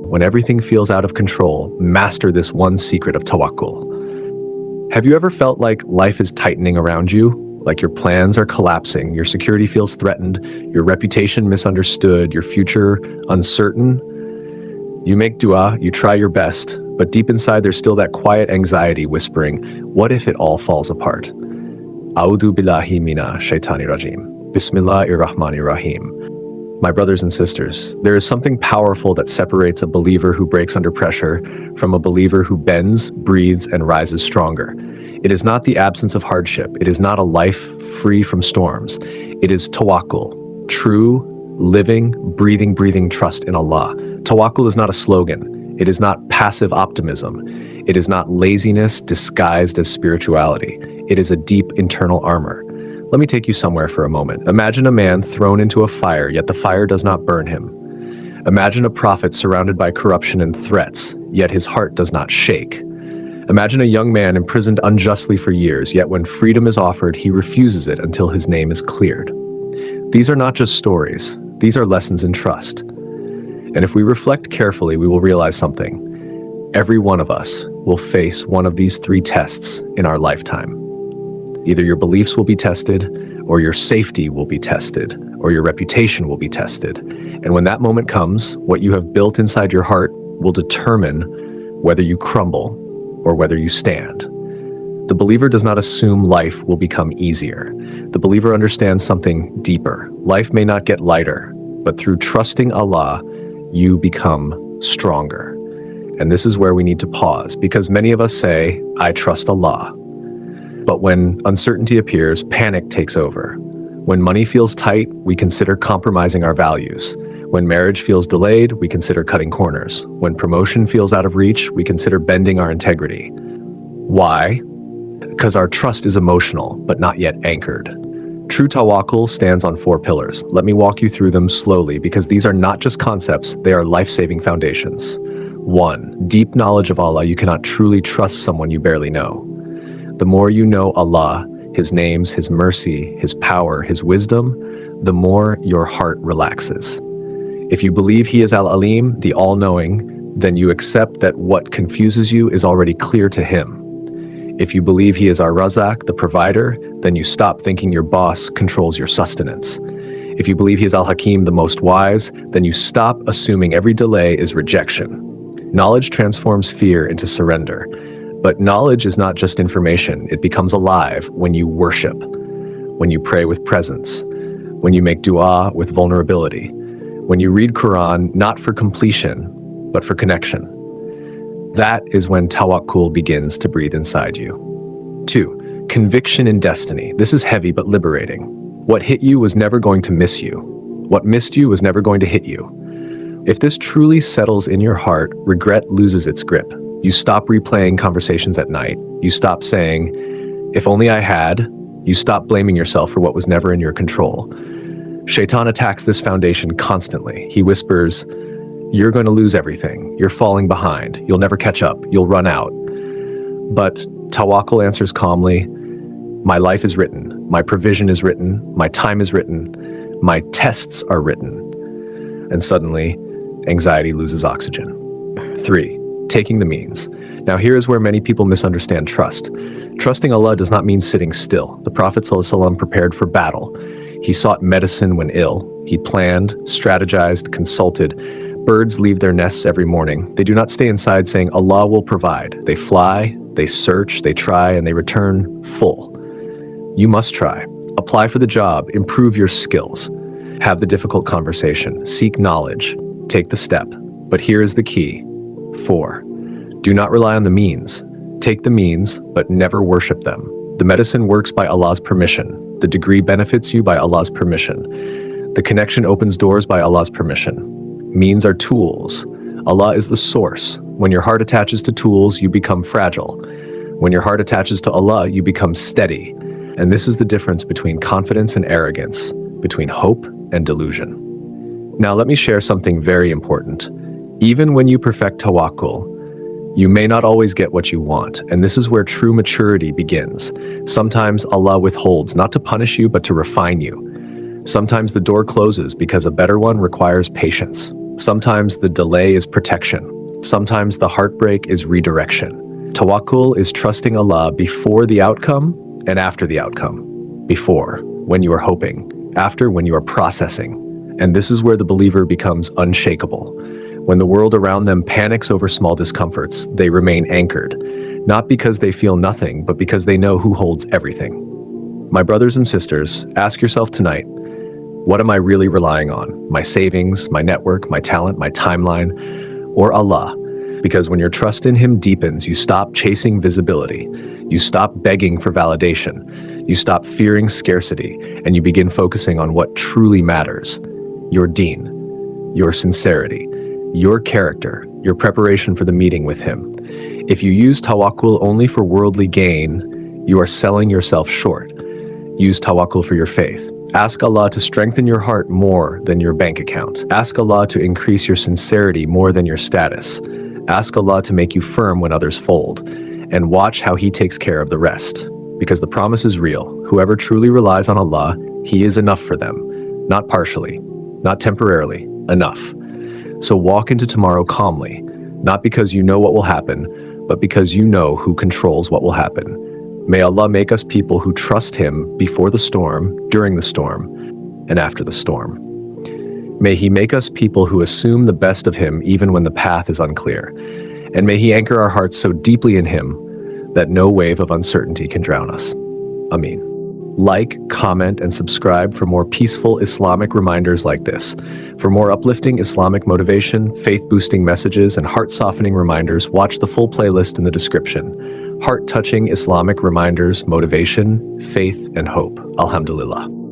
When everything feels out of control, master this one secret of tawakkul. Have you ever felt like life is tightening around you? Like your plans are collapsing, your security feels threatened, your reputation misunderstood, your future uncertain? You make dua, you try your best, but deep inside there's still that quiet anxiety whispering, what if it all falls apart? A'udhu billahi mina shaitani rajim. Bismillahir rahmanir rahim. My brothers and sisters, there is something powerful that separates a believer who breaks under pressure from a believer who bends, breathes, and rises stronger. It is not the absence of hardship. It is not a life free from storms. It is tawakkul, true, living, breathing trust in Allah. Tawakkul is not a slogan. It is not passive optimism. It is not laziness disguised as spirituality. It is a deep internal armor. Let me take you somewhere for a moment. Imagine a man thrown into a fire, yet the fire does not burn him. Imagine a prophet surrounded by corruption and threats, yet his heart does not shake. Imagine a young man imprisoned unjustly for years, yet when freedom is offered, he refuses it until his name is cleared. These are not just stories. These are lessons in trust. And if we reflect carefully, we will realize something. Every one of us will face one of these three tests in our lifetime. Either your beliefs will be tested, or your safety will be tested, or your reputation will be tested. And when that moment comes, what you have built inside your heart will determine whether you crumble or whether you stand. The believer does not assume life will become easier. The believer understands something deeper. Life may not get lighter, but through trusting Allah, you become stronger. And this is where we need to pause, because many of us say, I trust Allah. But when uncertainty appears, panic takes over. When money feels tight, we consider compromising our values. When marriage feels delayed, we consider cutting corners. When promotion feels out of reach, we consider bending our integrity. Why? Because our trust is emotional, but not yet anchored. True tawakkul stands on 4 pillars. Let me walk you through them slowly, because these are not just concepts, they are life-saving foundations. 1. Deep knowledge of Allah. You cannot truly trust someone you barely know. The more you know Allah, His names, His mercy, His power, His wisdom, the more your heart relaxes. If you believe He is Al-Alim, the all-knowing, then you accept that what confuses you is already clear to Him. If you believe He is Ar-Razak, the provider, then you stop thinking your boss controls your sustenance. If you believe He is Al-Hakim, the most wise, then you stop assuming every delay is rejection. Knowledge transforms fear into surrender. But knowledge is not just information. It becomes alive when you worship, when you pray with presence, when you make dua with vulnerability, when you read Quran not for completion, but for connection. That is when tawakkul begins to breathe inside you. 2. Conviction in destiny. This is heavy but liberating. What hit you was never going to miss you. What missed you was never going to hit you. If this truly settles in your heart, regret loses its grip. You stop replaying conversations at night. You stop saying, if only I had. You stop blaming yourself for what was never in your control. Shaytan attacks this foundation constantly. He whispers, you're going to lose everything. You're falling behind. You'll never catch up. You'll run out. But tawakkul answers calmly, my life is written. My provision is written. My time is written. My tests are written. And suddenly, anxiety loses oxygen. 3. Taking the means. Now here is where many people misunderstand trust. Trusting Allah does not mean sitting still. The Prophet ﷺ prepared for battle. He sought medicine when ill. He planned, strategized, consulted. Birds leave their nests every morning. They do not stay inside saying Allah will provide. They fly, they search, they try, and they return full. You must try. Apply for the job. Improve your skills. Have the difficult conversation. Seek knowledge. Take the step. But here is the key. 4. Do not rely on the means. Take the means, but never worship them. The medicine works by Allah's permission. The degree benefits you by Allah's permission. The connection opens doors by Allah's permission. Means are tools. Allah is the source. When your heart attaches to tools, you become fragile. When your heart attaches to Allah, you become steady. And this is the difference between confidence and arrogance, between hope and delusion. Now let me share something very important. Even when you perfect tawakkul, you may not always get what you want, and this is where true maturity begins. Sometimes Allah withholds, not to punish you, but to refine you. Sometimes the door closes because a better one requires patience. Sometimes the delay is protection. Sometimes the heartbreak is redirection. Tawakkul is trusting Allah before the outcome and after the outcome. Before, when you are hoping. After, when you are processing. And this is where the believer becomes unshakable. When the world around them panics over small discomforts, they remain anchored. Not because they feel nothing, but because they know who holds everything. My brothers and sisters, ask yourself tonight, what am I really relying on? My savings, my network, my talent, my timeline, or Allah? Because when your trust in Him deepens, you stop chasing visibility. You stop begging for validation. You stop fearing scarcity, and you begin focusing on what truly matters. Your deen, your sincerity, your character, your preparation for the meeting with Him. If you use tawakkul only for worldly gain, you are selling yourself short. Use tawakkul for your faith. Ask Allah to strengthen your heart more than your bank account. Ask Allah to increase your sincerity more than your status. Ask Allah to make you firm when others fold. And watch how He takes care of the rest. Because the promise is real. Whoever truly relies on Allah, He is enough for them. Not partially, not temporarily, enough. So walk into tomorrow calmly, not because you know what will happen, but because you know who controls what will happen. May Allah make us people who trust Him before the storm, during the storm, and after the storm. May He make us people who assume the best of Him even when the path is unclear. And may He anchor our hearts so deeply in Him that no wave of uncertainty can drown us. Ameen. Like, comment, and subscribe for more peaceful Islamic reminders like this. For more uplifting Islamic motivation, faith-boosting messages, and heart-softening reminders, watch the full playlist in the description. Heart-touching Islamic reminders, motivation, faith, and hope. Alhamdulillah.